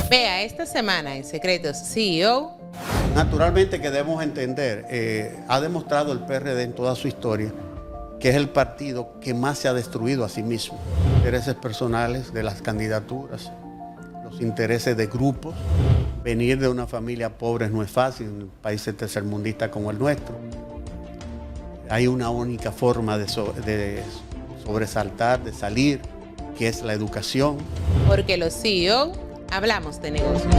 Vea, esta semana en Secretos CEO. Naturalmente que debemos entender, ha demostrado el PRD en toda su historia que es el partido que más se ha destruido a sí mismo. Intereses personales de las candidaturas, los intereses de grupos. Venir de una familia pobre no es fácil en un país tercermundista como el nuestro. Hay una única forma de sobresaltar, de salir, que es la educación. Porque los CEO hablamos de negocios.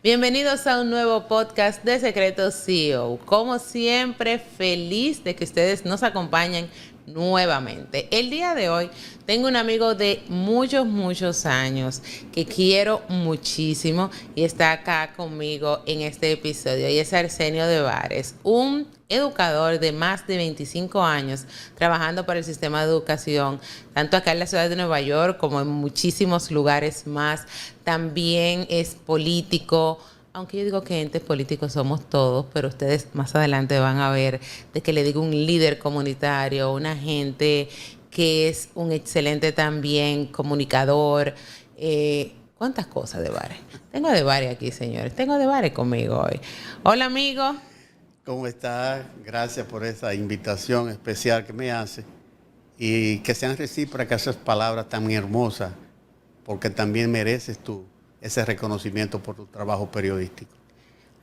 Bienvenidos a un nuevo podcast de Secretos CEO. Como siempre, feliz de que ustedes nos acompañen nuevamente. El día de hoy tengo un amigo de muchos años que quiero muchísimo y está acá conmigo en este episodio, y es Arsenio de Bares, un educador de más de 25 años trabajando para el sistema de educación, tanto acá en la ciudad de Nueva York como en muchísimos lugares más. También es político, aunque yo digo que entes políticos somos todos, pero ustedes más adelante van a ver de que le digo un líder comunitario, una gente que es un excelente también comunicador. ¿Cuántas cosas de Bares? Tengo de Bares aquí, señores. Tengo de Bares conmigo hoy. Hola, amigo. ¿Cómo estás? Gracias por esa invitación especial que me hace y que sean recíprocas esas palabras tan hermosas, porque también mereces tú ese reconocimiento por tu trabajo periodístico.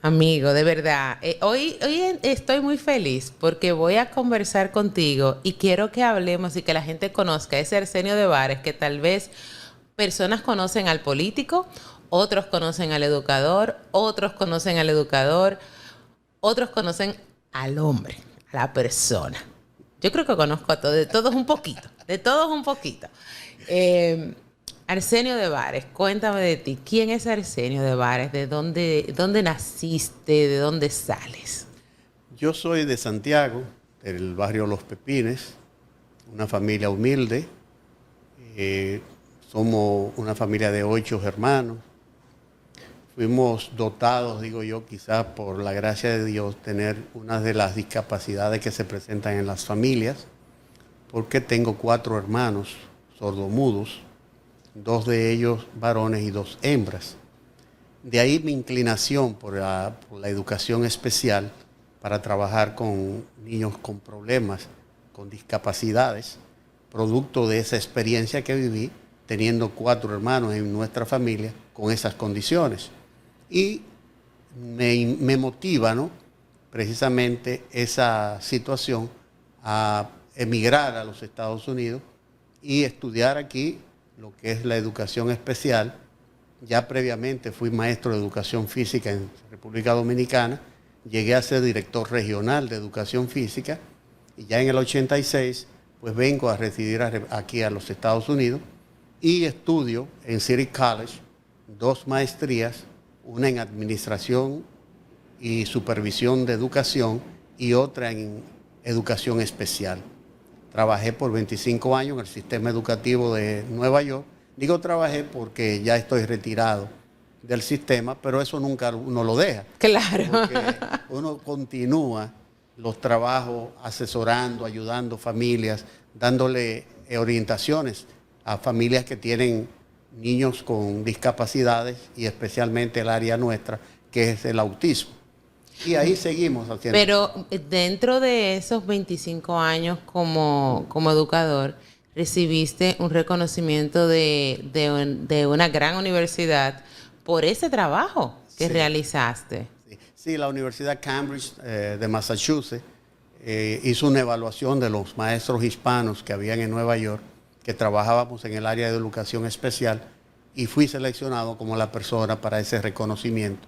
Amigo, de verdad, hoy estoy muy feliz porque voy a conversar contigo y quiero que hablemos y que la gente conozca ese Arsenio de Bares, que tal vez personas conocen al político, otros conocen al educador, otros conocen al hombre, a la persona. Yo creo que conozco a todos, de todos un poquito. Arsenio de Bares, cuéntame de ti. ¿Quién es Arsenio de Bares? ¿De dónde naciste? ¿De dónde sales? Yo soy de Santiago, del barrio Los Pepines, una familia humilde. Somos una familia de 8 hermanos. Fuimos dotados, digo yo, quizás por la gracia de Dios, tener una de las discapacidades que se presentan en las familias, porque tengo 4 hermanos sordomudos, 2 de ellos varones y 2 hembras. De ahí mi inclinación por la educación especial para trabajar con niños con problemas, con discapacidades, producto de esa experiencia que viví, teniendo 4 hermanos en nuestra familia con esas condiciones. Y me motiva, ¿no?, precisamente esa situación a emigrar a los Estados Unidos y estudiar aquí lo que es la educación especial. Ya previamente fui maestro de educación física en República Dominicana, llegué a ser director regional de educación física y ya en el 86 pues vengo a residir aquí a los Estados Unidos y estudio en City College 2 maestrías, una en administración y supervisión de educación y otra en educación especial. Trabajé por 25 años en el sistema educativo de Nueva York. Digo trabajé porque ya estoy retirado del sistema, pero eso nunca uno lo deja. Claro. Porque uno continúa los trabajos asesorando, ayudando familias, dándole orientaciones a familias que tienen niños con discapacidades y especialmente el área nuestra, que es el autismo. Y ahí seguimos haciendo. Pero dentro de esos 25 años como educador, recibiste un reconocimiento de una gran universidad por ese trabajo que realizaste. Sí, la Universidad Cambridge de Massachusetts hizo una evaluación de los maestros hispanos que habían en Nueva York, que trabajábamos en el área de educación especial, y fui seleccionado como la persona para ese reconocimiento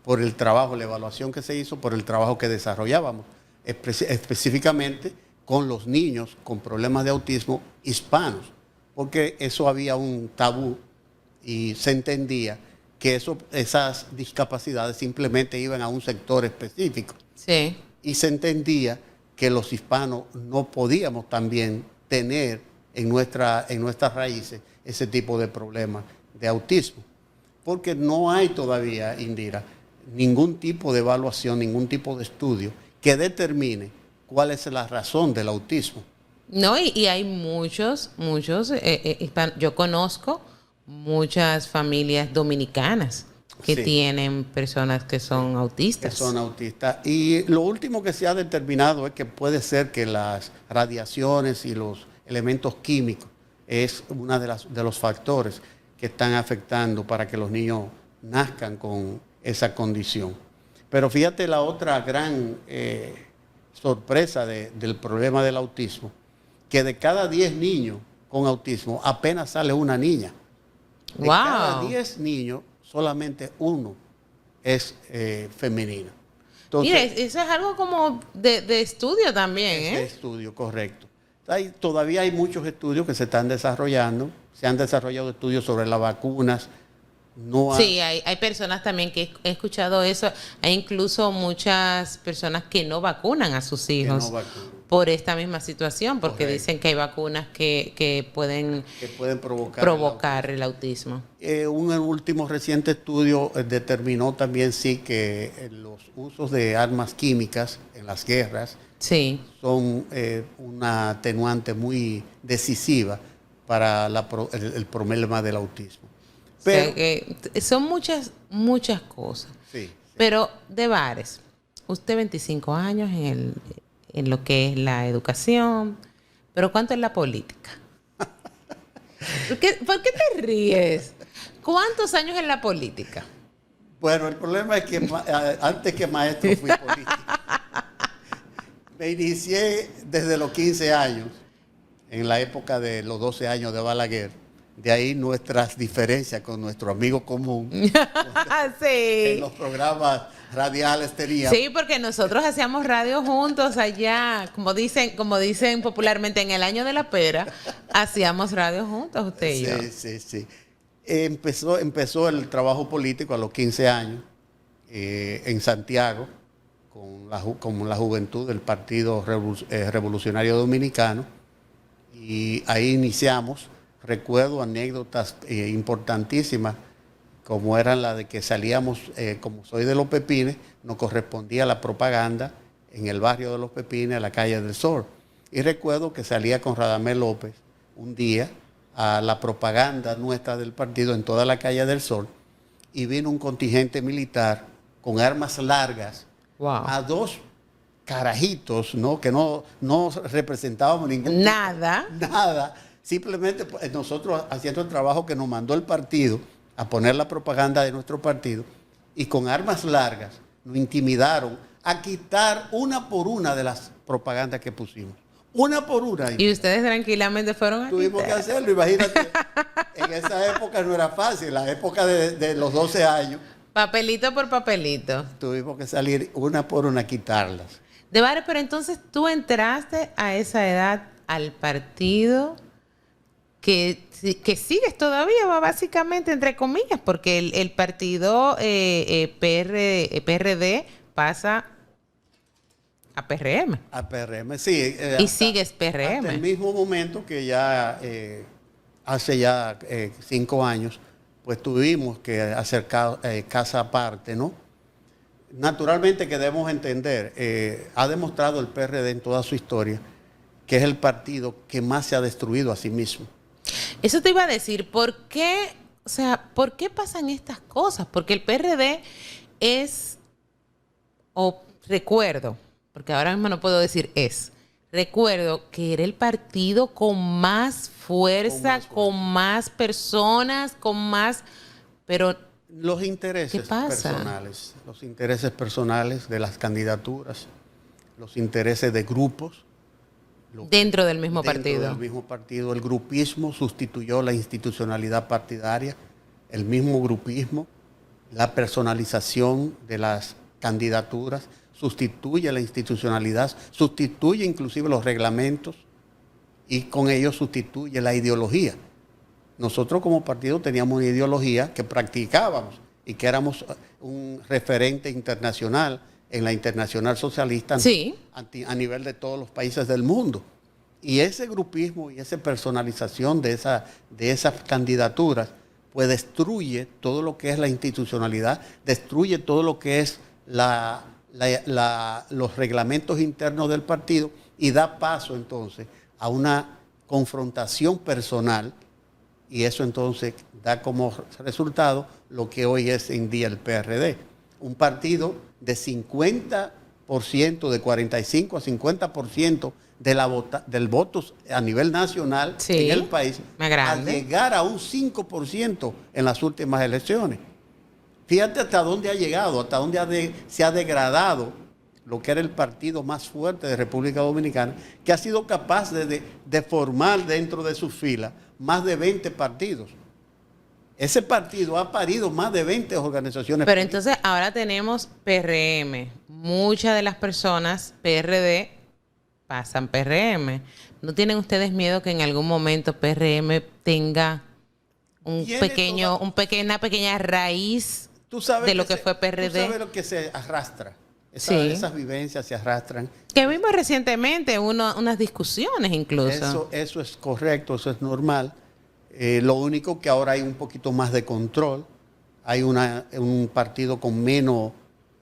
por el trabajo, la evaluación que se hizo, por el trabajo que desarrollábamos, específicamente con los niños con problemas de autismo hispanos, porque eso había un tabú y se entendía que esas discapacidades simplemente iban a un sector específico. Sí. Y se entendía que los hispanos no podíamos también tener en nuestras raíces ese tipo de problemas de autismo. Porque no hay todavía, Indira, ningún tipo de evaluación, ningún tipo de estudio que determine cuál es la razón del autismo. No, y hay muchos hispanos. Yo conozco muchas familias dominicanas que Sí, tienen personas que son que autistas. son autistas. Y lo último que se ha determinado es que puede ser que las radiaciones y los elementos químicos es uno de los factores que están afectando para que los niños nazcan con esa condición. Pero fíjate la otra gran sorpresa del problema del autismo, que de cada 10 niños con autismo apenas sale una niña. De cada 10 niños, solamente uno es femenino. Entonces, Mire, eso es algo como de estudio también, ese estudio, correcto. Todavía hay muchos estudios que se están desarrollando. Se han desarrollado estudios sobre las vacunas. Sí, hay personas también que he escuchado eso. Hay incluso muchas personas que no vacunan a sus hijos por esta misma situación, porque Correcto. dicen que hay vacunas que pueden provocar el autismo. Un último reciente estudio determinó también sí que los usos de armas químicas en las guerras Sí. son una atenuante muy decisiva para el problema del autismo. Pero, O sea que son muchas cosas. sí. Pero de Bares, usted 25 años en lo que es la educación, pero ¿cuánto en la política? ¿Por qué te ríes? ¿Cuántos años en la política? Bueno, el problema es que antes que maestro fui político. Me inicié desde los 15 años, en la época de los 12 años de Balaguer. De ahí nuestras diferencias con nuestro amigo común. Sí. En los programas radiales teníamos. Sí, porque nosotros hacíamos radio juntos allá, como dicen popularmente, en el año de la pera, hacíamos radio juntos usted y yo. Sí. Empezó el trabajo político a los 15 años en Santiago con la juventud del Partido Revolucionario Dominicano, y ahí iniciamos. Recuerdo anécdotas importantísimas, como eran la de que salíamos, como soy de Los Pepines, nos correspondía la propaganda en el barrio de Los Pepines, a la calle del Sol. Y recuerdo que salía con Radamés López un día a la propaganda nuestra del partido en toda la calle del Sol, y vino un contingente militar con armas largas. Wow. A dos carajitos, ¿no? Que no representábamos nada. Simplemente nosotros haciendo el trabajo que nos mandó el partido, a poner la propaganda de nuestro partido, y con armas largas nos intimidaron a quitar una por una de las propagandas que pusimos. Una por una. Y ustedes tranquilamente fueron a Tuvimos que hacerlo, imagínate. En esa época no era fácil, la época de los 12 años. Papelito por papelito. Tuvimos que salir una por una a quitarlas. De Bares, pero entonces tú entraste a esa edad al partido que sigues todavía, básicamente, entre comillas, porque el partido PRD pasa a PRM. A PRM, sí. Y sigues PRM. Hasta el mismo momento que ya hace ya 5 años, pues tuvimos que hacer casa aparte, ¿no? Naturalmente que debemos entender, ha demostrado el PRD en toda su historia que es el partido que más se ha destruido a sí mismo. Eso te iba a decir, ¿por qué pasan estas cosas? Porque el PRD recuerdo, porque ahora mismo no puedo decir recuerdo que era el partido con más fuerza, con más personas, pero los intereses personales de las candidaturas los intereses de grupos. Dentro del mismo partido. Dentro del mismo partido. El grupismo sustituyó la institucionalidad partidaria, el mismo grupismo, la personalización de las candidaturas, sustituye la institucionalidad, sustituye inclusive los reglamentos y con ello sustituye la ideología. Nosotros como partido teníamos una ideología que practicábamos y que éramos un referente internacional en la Internacional Socialista sí, a nivel de todos los países del mundo. Y ese grupismo y esa personalización de esas candidaturas pues destruye todo lo que es la institucionalidad, destruye todo lo que es los reglamentos internos del partido y da paso entonces a una confrontación personal, y eso entonces da como resultado lo que hoy es en día el PRD, un partido de 50%, de 45 a 50% del voto a nivel nacional sí, en el país, a llegar a un 5% en las últimas elecciones. Fíjate hasta dónde ha llegado, hasta dónde se ha degradado lo que era el partido más fuerte de República Dominicana, que ha sido capaz de formar dentro de sus filas más de 20 partidos. Ese partido ha parido más de 20 organizaciones. Pero entonces ahora tenemos PRM. Muchas de las personas PRD pasan PRM. ¿No tienen ustedes miedo que en algún momento PRM tenga una pequeña raíz de lo que fue PRD? Tú sabes lo que se arrastra. Esas vivencias se arrastran. Que vimos recientemente unas discusiones incluso. Eso es correcto, eso es normal. Lo único que ahora hay un poquito más de control. Hay un partido con menos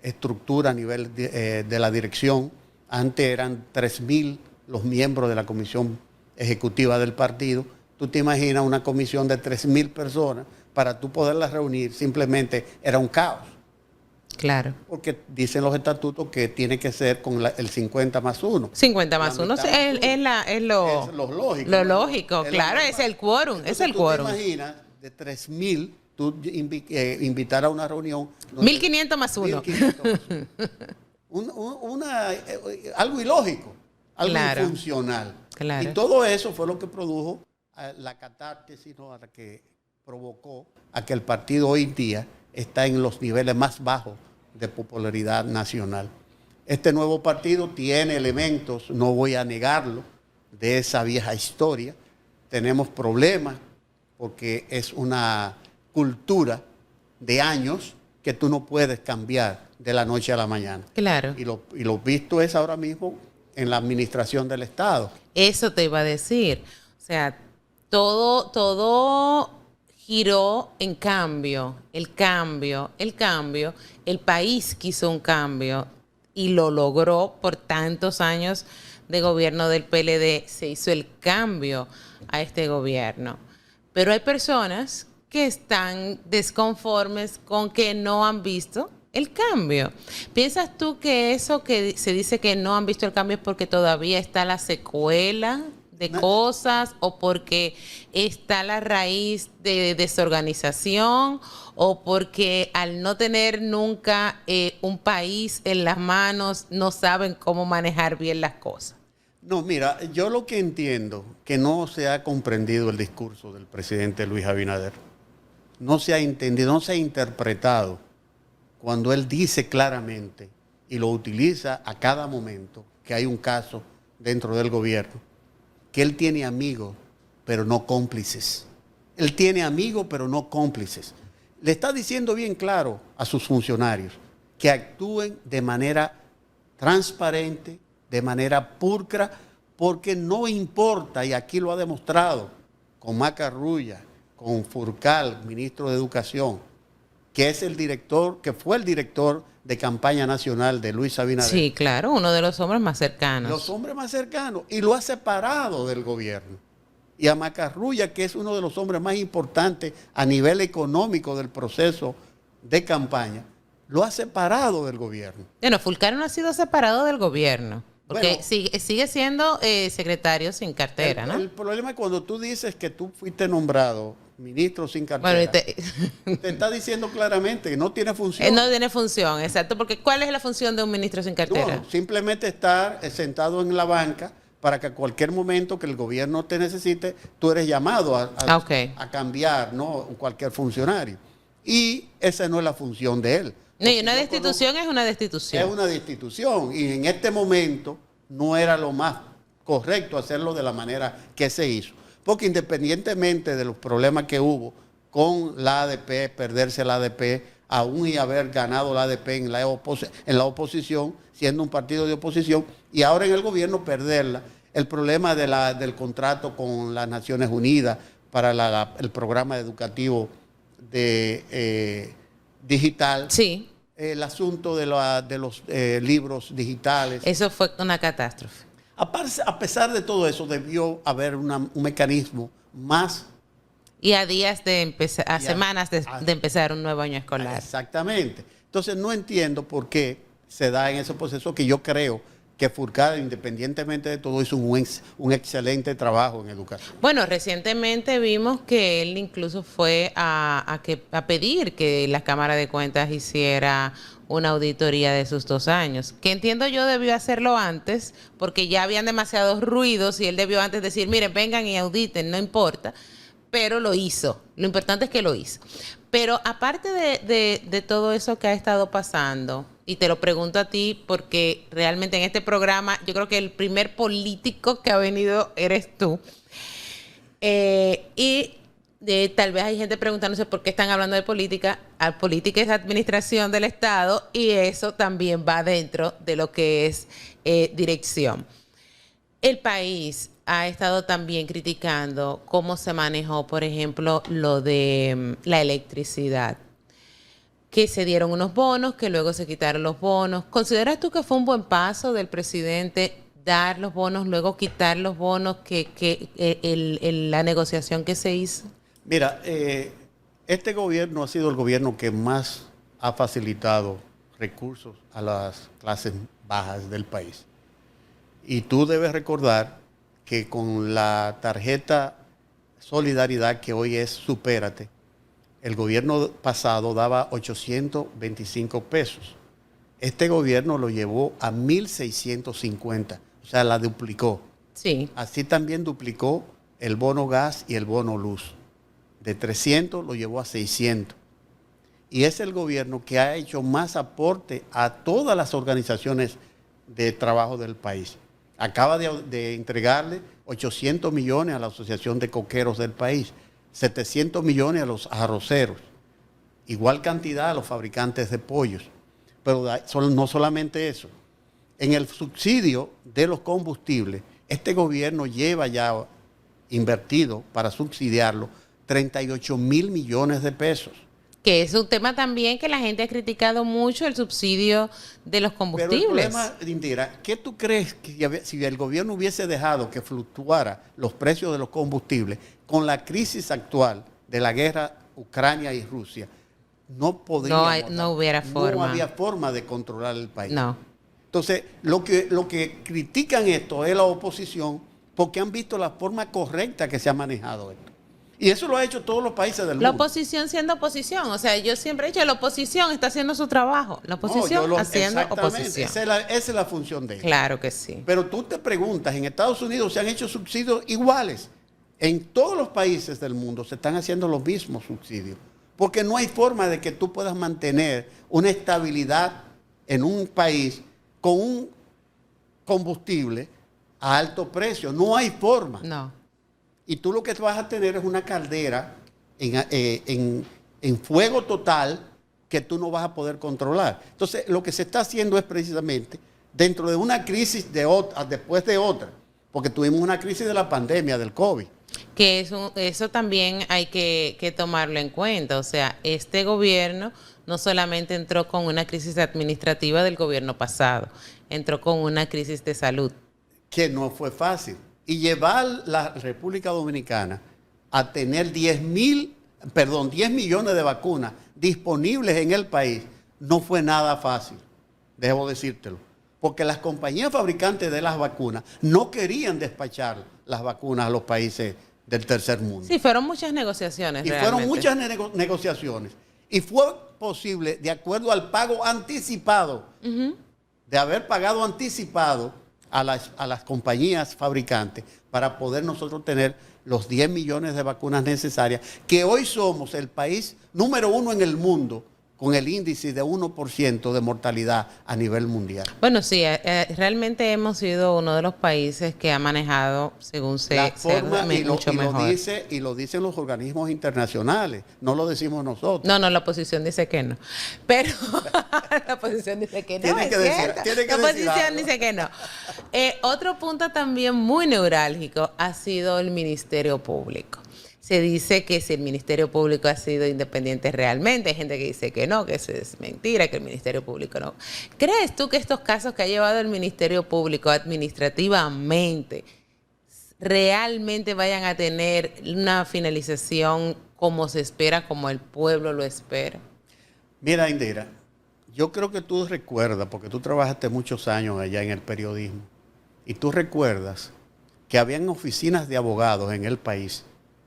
estructura a nivel de la dirección. Antes eran 3.000 los miembros de la comisión ejecutiva del partido. Tú te imaginas una comisión de 3.000 personas, para tú poderlas reunir simplemente era un caos. Claro. Porque dicen los estatutos que tiene que ser con el 50 más 1. 50 más 1 es lo lógico. Lo lógico, claro, es el quórum. Es el quórum. ¿Tú te imaginas de 3.000 tú invitar a una reunión? 1.500 más 1. 1.500 algo ilógico, algo claro, infuncional. Claro. Y todo eso fue lo que produjo la catártesis, ¿no?, a la que provocó a que el partido hoy día está en los niveles más bajos de popularidad nacional. Este nuevo partido tiene elementos, no voy a negarlo, de esa vieja historia. Tenemos problemas porque es una cultura de años que tú no puedes cambiar de la noche a la mañana. Claro. Y lo visto es ahora mismo en la administración del Estado. Eso te iba a decir. O sea, todo giró en cambio, el país quiso un cambio y lo logró por tantos años de gobierno del PLD, se hizo el cambio a este gobierno. Pero hay personas que están desconformes con que no han visto el cambio. ¿Piensas tú que eso que se dice que no han visto el cambio es porque todavía está la secuela de cosas o porque está la raíz de desorganización o porque al no tener nunca un país en las manos no saben cómo manejar bien las cosas? No, mira, yo lo que entiendo que no se ha comprendido el discurso del presidente Luis Abinader. No se ha entendido, no se ha interpretado cuando él dice claramente y lo utiliza a cada momento que hay un caso dentro del gobierno, que él tiene amigos, pero no cómplices. Él tiene amigos, pero no cómplices. Le está diciendo bien claro a sus funcionarios que actúen de manera transparente, de manera pulcra, porque no importa, y aquí lo ha demostrado con Macarrulla, con Furcal, ministro de Educación, que es el director, que fue el director de campaña nacional de Luis Abinader. Sí, claro, uno de los hombres más cercanos. Los hombres más cercanos, y lo ha separado del gobierno. Y a Macarrulla, que es uno de los hombres más importantes a nivel económico del proceso de campaña, lo ha separado del gobierno. Bueno, Fulcar no ha sido separado del gobierno, porque bueno, sigue siendo secretario sin cartera, ¿no? El problema es cuando tú dices que tú fuiste nombrado ministro sin cartera, te está diciendo claramente que no tiene función. No tiene función, exacto, porque ¿cuál es la función de un ministro sin cartera? No, simplemente estar sentado en la banca para que a cualquier momento que el gobierno te necesite, tú eres llamado a cambiar, ¿no? Cualquier funcionario. Y esa no es la función de él. No, y una destitución es una destitución. Es una destitución. Y en este momento no era lo más correcto hacerlo de la manera que se hizo. Porque independientemente de los problemas que hubo con la ADP, perderse la ADP, aún y haber ganado la ADP en la oposición, siendo un partido de oposición, y ahora en el gobierno perderla, el problema del contrato con las Naciones Unidas para el programa educativo digital, sí. El asunto de los libros digitales. Eso fue una catástrofe. A pesar de todo eso, debió haber un mecanismo más. Y a días de empezar, a semanas de empezar un nuevo año escolar. Exactamente. Entonces no entiendo por qué se da en ese proceso, que yo creo que Furcade, independientemente de todo, hizo un excelente trabajo en educación. Bueno, recientemente vimos que él incluso fue a pedir que la Cámara de Cuentas hiciera una auditoría de sus 2 años, que entiendo yo debió hacerlo antes, porque ya habían demasiados ruidos y él debió antes decir, miren, vengan y auditen, no importa, pero lo hizo. Lo importante es que lo hizo. Pero aparte de todo eso que ha estado pasando, y te lo pregunto a ti porque realmente en este programa yo creo que el primer político que ha venido eres tú. Tal vez hay gente preguntándose por qué están hablando de política. Política es administración del Estado y eso también va dentro de lo que es dirección. El país ha estado también criticando cómo se manejó, por ejemplo, lo de la electricidad. Que se dieron unos bonos, que luego se quitaron los bonos. ¿Consideras tú que fue un buen paso del presidente dar los bonos, luego quitar los bonos, la negociación que se hizo? Mira, este gobierno ha sido el gobierno que más ha facilitado recursos a las clases bajas del país. Y tú debes recordar que con la tarjeta Solidaridad, que hoy es Supérate, el gobierno pasado daba 825 pesos. Este gobierno lo llevó a 1.650, o sea, la duplicó. Sí. Así también duplicó el bono gas y el bono luz. De 300 lo llevó a 600. Y es el gobierno que ha hecho más aporte a todas las organizaciones de trabajo del país. Acaba de entregarle 800 millones a la Asociación de Coqueros del país, 700 millones a los arroceros, igual cantidad a los fabricantes de pollos. Pero no solamente eso. En el subsidio de los combustibles, este gobierno lleva ya invertido para subsidiarlo 38.000 millones de pesos. Que es un tema también que la gente ha criticado mucho, el subsidio de los combustibles. Pero el problema, Indira, ¿qué tú crees que si el gobierno hubiese dejado que fluctuara los precios de los combustibles con la crisis actual de la guerra Ucrania y Rusia, no hubiera forma. No había forma de controlar el país. No. Entonces, lo que critican esto es la oposición porque han visto la forma correcta que se ha manejado esto. Y eso lo ha hecho todos los países del mundo. La oposición siendo oposición. O sea, yo siempre he dicho, la oposición está haciendo su trabajo. La oposición haciendo oposición. Esa es la función de ellos. Claro que sí. Pero tú te preguntas, en Estados Unidos se han hecho subsidios iguales. En todos los países del mundo se están haciendo los mismos subsidios. Porque no hay forma de que tú puedas mantener una estabilidad en un país con un combustible a alto precio. No hay forma. No. Y tú lo que vas a tener es una caldera en fuego total que tú no vas a poder controlar. Entonces, lo que se está haciendo es precisamente dentro de una crisis después de otra, porque tuvimos una crisis de la pandemia, del COVID. Que eso también hay que tomarlo en cuenta. O sea, este gobierno no solamente entró con una crisis administrativa del gobierno pasado, entró con una crisis de salud. Que no fue fácil. Y llevar la República Dominicana a tener 10 millones de vacunas disponibles en el país no fue nada fácil, debo decírtelo. Porque las compañías fabricantes de las vacunas no querían despachar las vacunas a los países del tercer mundo. Sí, fueron muchas negociaciones. Y realmente. fueron muchas negociaciones. Y fue posible, de acuerdo al pago anticipado, de haber pagado anticipado a las compañías fabricantes para poder nosotros tener los 10 millones de vacunas necesarias, que hoy somos el país número 1 en el mundo con el índice de 1% de mortalidad a nivel mundial. Bueno, sí, realmente hemos sido uno de los países que ha manejado, según se mucho mejor. Y lo dicen los organismos internacionales, no lo decimos nosotros. No, la oposición dice que no. Pero la oposición dice que no. Tiene que decir La oposición dice que no. Otro punto también muy neurálgico ha sido el Ministerio Público. Se dice que si el Ministerio Público ha sido independiente realmente, hay gente que dice que no, que eso es mentira, que el Ministerio Público no. ¿Crees tú que estos casos que ha llevado el Ministerio Público administrativamente realmente vayan a tener una finalización como se espera, como el pueblo lo espera? Mira, Indira, yo creo que tú recuerdas, porque tú trabajaste muchos años allá en el periodismo, y tú recuerdas que habían oficinas de abogados en el país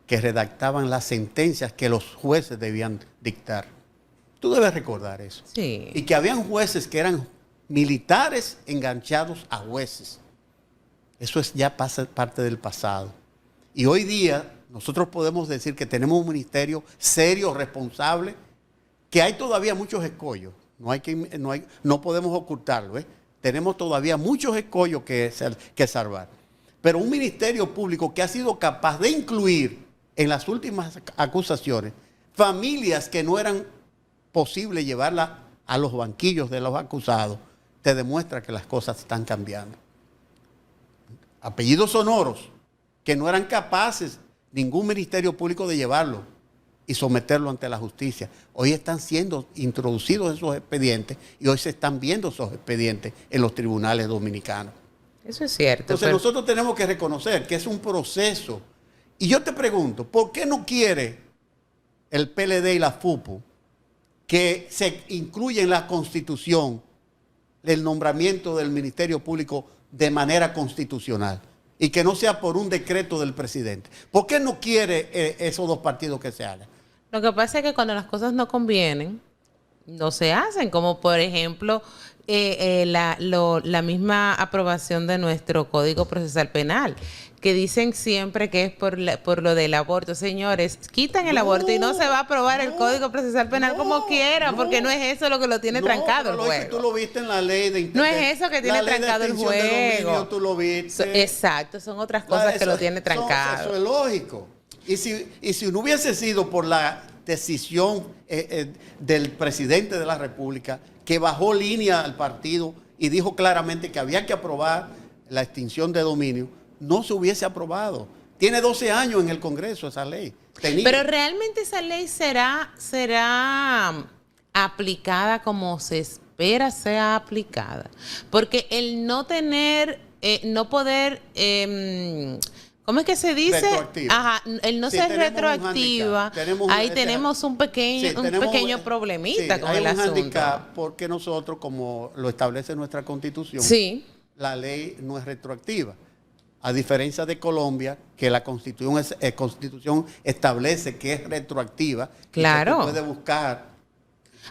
que redactaban las sentencias que los jueces debían dictar. Tú debes recordar eso. Sí. Y que habían jueces que eran militares enganchados a jueces. Eso es ya parte del pasado. Y hoy día nosotros podemos decir que tenemos un ministerio serio, responsable, que hay todavía muchos escollos. No podemos ocultarlo. Tenemos todavía muchos escollos que salvar. Pero un ministerio público que ha sido capaz de incluir en las últimas acusaciones familias que no eran posible llevarlas a los banquillos de los acusados, te demuestra que las cosas están cambiando. Apellidos sonoros que no eran capaces ningún ministerio público de llevarlo y someterlo ante la justicia. Hoy están siendo introducidos esos expedientes y hoy se están viendo esos expedientes en los tribunales dominicanos. Eso es cierto. Entonces nosotros tenemos que reconocer que es un proceso. Y yo te pregunto, ¿por qué no quiere el PLD y la FUPU que se incluya en la Constitución el nombramiento del Ministerio Público de manera constitucional y que no sea por un decreto del presidente? ¿Por qué no quiere esos dos partidos que se hagan? Lo que pasa es que cuando las cosas no convienen, no se hacen, como por ejemplo la misma aprobación de nuestro Código Procesal Penal, que dicen siempre que es por lo del aborto. Señores, quitan el aborto y no se va a aprobar el Código Procesal Penal como quieran, porque no es eso lo que lo tiene trancado el juego. Tú lo viste en la ley de no es eso que tiene trancado el juego. Tú lo viste. Exacto, son otras cosas que lo tiene trancado. Eso es lógico. Y si no hubiese sido por la decisión del presidente de la República, que bajó línea al partido y dijo claramente que había que aprobar la extinción de dominio, no se hubiese aprobado. Tiene 12 años en el Congreso esa ley. Pero realmente esa ley será aplicada como se espera sea aplicada. Porque el no tener, no poder... ¿cómo es que se dice? Retroactiva. Ajá, el no ser retroactiva, ahí tenemos un pequeño problemita con el asunto. Hay un handicap porque nosotros, como lo establece nuestra Constitución, la ley no es retroactiva. A diferencia de Colombia, que la Constitución establece que es retroactiva. Claro. Y que puede buscar.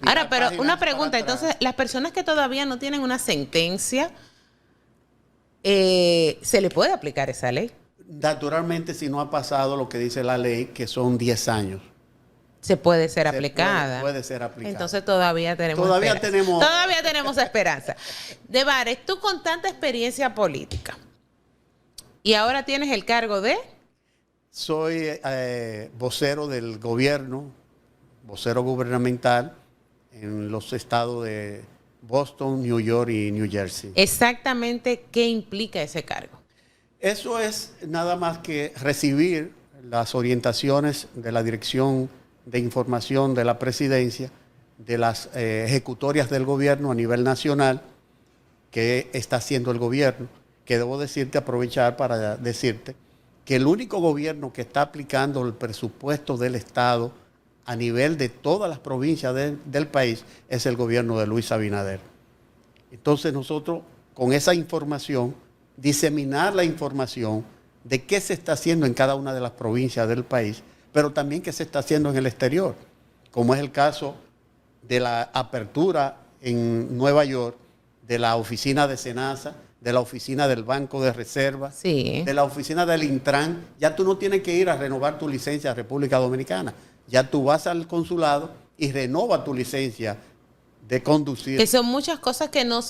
Ahora, pero una pregunta, entonces, las personas que todavía no tienen una sentencia, ¿se le puede aplicar esa ley? Naturalmente, si no ha pasado lo que dice la ley, que son 10 años. Se puede ser aplicada. Puede ser aplicada. Entonces todavía tenemos esperanza. Todavía tenemos esperanza. Debares, tú con tanta experiencia política, y ahora tienes el cargo de... Soy vocero del gobierno, vocero gubernamental en los estados de Boston, New York y New Jersey. Exactamente, ¿qué implica ese cargo? Eso es nada más que recibir las orientaciones de la Dirección de Información de la Presidencia, de las ejecutorias del gobierno a nivel nacional, que está haciendo el gobierno, que debo decirte, aprovechar para decirte que el único gobierno que está aplicando el presupuesto del Estado a nivel de todas las provincias del país es el gobierno de Luis Abinader. Entonces nosotros, con esa información, diseminar la información de qué se está haciendo en cada una de las provincias del país, pero también qué se está haciendo en el exterior, como es el caso de la apertura en Nueva York de la oficina de SENASA, de la oficina del Banco de Reserva, Sí. de la oficina del Intran. Ya tú no tienes que ir a renovar tu licencia a República Dominicana. Ya tú vas al consulado y renova tu licencia de conducir. Que son muchas cosas que no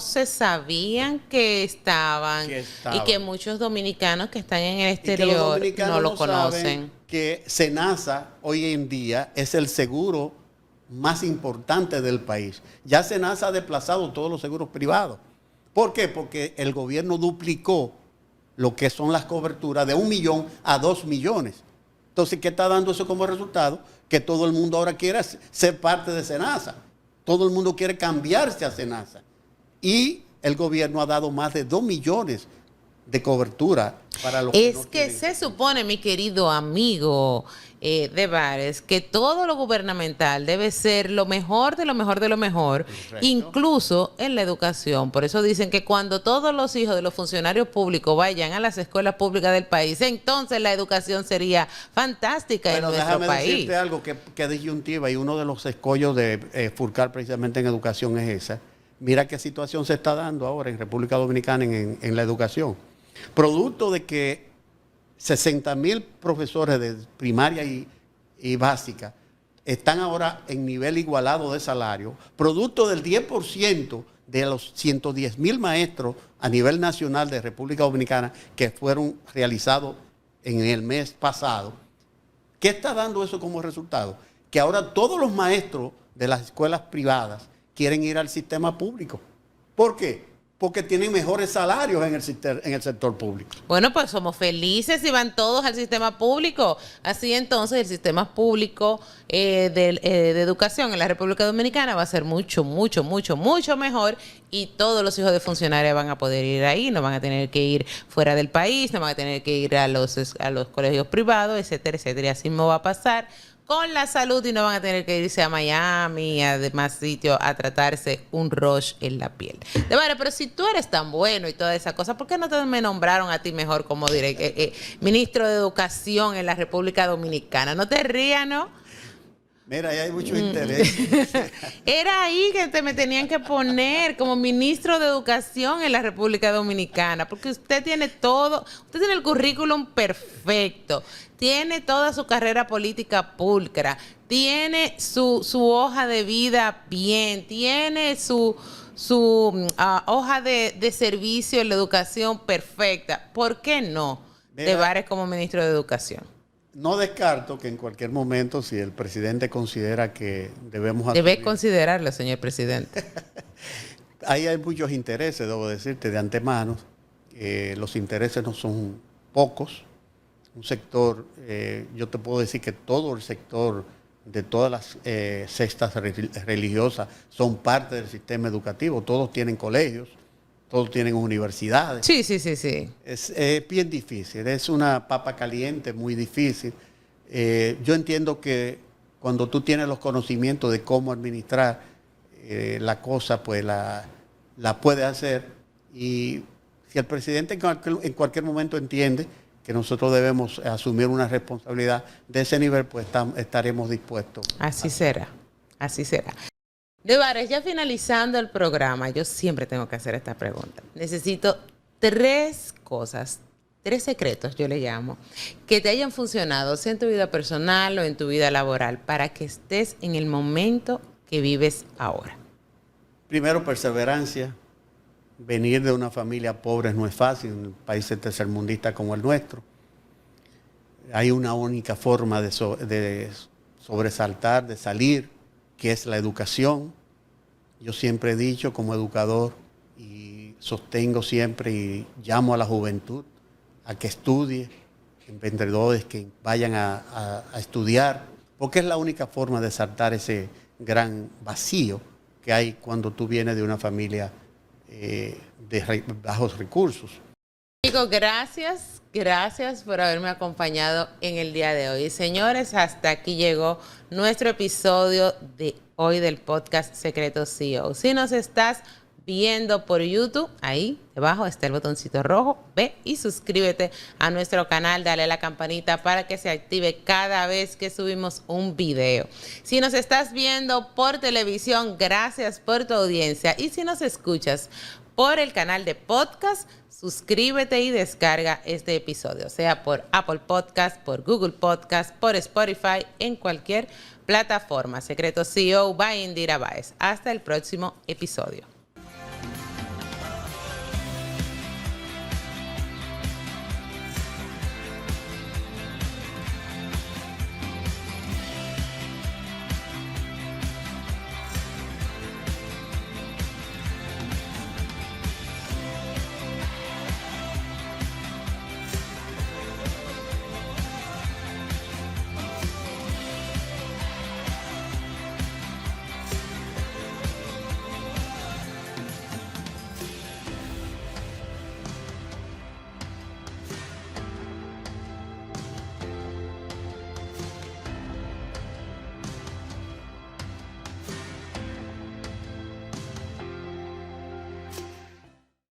se sabían que estaban, y que muchos dominicanos que están en el exterior no lo conocen. Que SENASA hoy en día es el seguro más importante del país. Ya SENASA ha desplazado todos los seguros privados. ¿Por qué? Porque el gobierno duplicó lo que son las coberturas de 1 millón a 2 millones. Entonces, ¿qué está dando eso como resultado? Que todo el mundo ahora quiere ser parte de SENASA. Todo el mundo quiere cambiarse a SENASA. Y el gobierno ha dado más de 2 millones de cobertura para los que no Es que se supone, mi querido amigo de Bares, que todo lo gubernamental debe ser lo mejor de lo mejor de lo mejor, Correcto. incluso en la educación. Por eso dicen que cuando todos los hijos de los funcionarios públicos vayan a las escuelas públicas del país, entonces la educación sería fantástica en nuestro país. Pero déjame decirte algo que es disyuntiva, y uno de los escollos de Furcar precisamente en educación es esa. Mira qué situación se está dando ahora en República Dominicana en la educación. Producto de que 60,000 profesores de primaria y básica están ahora en nivel igualado de salario, producto del 10% de los 110,000 maestros a nivel nacional de República Dominicana que fueron realizados en el mes pasado. ¿Qué está dando eso como resultado? Que ahora todos los maestros de las escuelas privadas quieren ir al sistema público. ¿Por qué? Porque tienen mejores salarios en el sector público. Bueno, pues somos felices si van todos al sistema público. Así entonces el sistema público de educación en la República Dominicana va a ser mucho, mucho, mucho, mucho mejor, y todos los hijos de funcionarios van a poder ir ahí, no van a tener que ir fuera del país, no van a tener que ir a los colegios privados, etcétera, etcétera. Y así mismo va a pasar con la salud, y no van a tener que irse a Miami, a demás sitios, a tratarse un rush en la piel. De verdad, pero si tú eres tan bueno y toda esa cosa, ¿por qué no me nombraron a ti mejor como ministro de Educación en la República Dominicana? No te rías, ¿no? Mira, ahí hay mucho interés. Era ahí que me tenían que poner como ministro de Educación en la República Dominicana, porque usted tiene todo, usted tiene el currículum perfecto, tiene toda su carrera política pulcra, tiene su hoja de vida bien, tiene su hoja de servicio en la educación perfecta. ¿Por qué no de Bares como ministro de Educación? No descarto que en cualquier momento, si el presidente considera que debemos asumir... Debe considerarlo, señor presidente. Ahí hay muchos intereses, debo decirte de antemano. Los intereses no son pocos. Un sector, yo te puedo decir que todo el sector de todas las sectas religiosas son parte del sistema educativo. Todos tienen colegios, todos tienen universidades. Sí, sí, sí, sí. Es bien difícil, es una papa caliente, muy difícil. Yo entiendo que cuando tú tienes los conocimientos de cómo administrar la cosa, pues la puedes hacer. Y si el presidente en cualquier momento entiende que nosotros debemos asumir una responsabilidad de ese nivel, pues estaremos dispuestos. Así será, así será. De Bares, ya finalizando el programa, yo siempre tengo que hacer esta pregunta. Necesito 3 cosas, 3 secretos, yo le llamo, que te hayan funcionado, sea en tu vida personal o en tu vida laboral, para que estés en el momento que vives ahora. Primero, perseverancia. Venir de una familia pobre no es fácil en países tercermundistas como el nuestro. Hay una única forma de sobresaltar, de salir, que es la educación. Yo siempre he dicho como educador, y sostengo siempre y llamo a la juventud a que estudie, emprendedores que vayan a estudiar, porque es la única forma de saltar ese gran vacío que hay cuando tú vienes de una familia de bajos recursos. Chicos, gracias por haberme acompañado en el día de hoy. Señores, hasta aquí llegó nuestro episodio de hoy del podcast Secretos CEO. Si nos estás viendo por YouTube, ahí debajo está el botoncito rojo, ve y suscríbete a nuestro canal, dale a la campanita para que se active cada vez que subimos un video. Si nos estás viendo por televisión, gracias por tu audiencia, y si nos escuchas por el canal de podcast, suscríbete y descarga este episodio, sea por Apple Podcast, por Google Podcast, por Spotify, en cualquier plataforma. Secretos CEO by Indira Báez. Hasta el próximo episodio.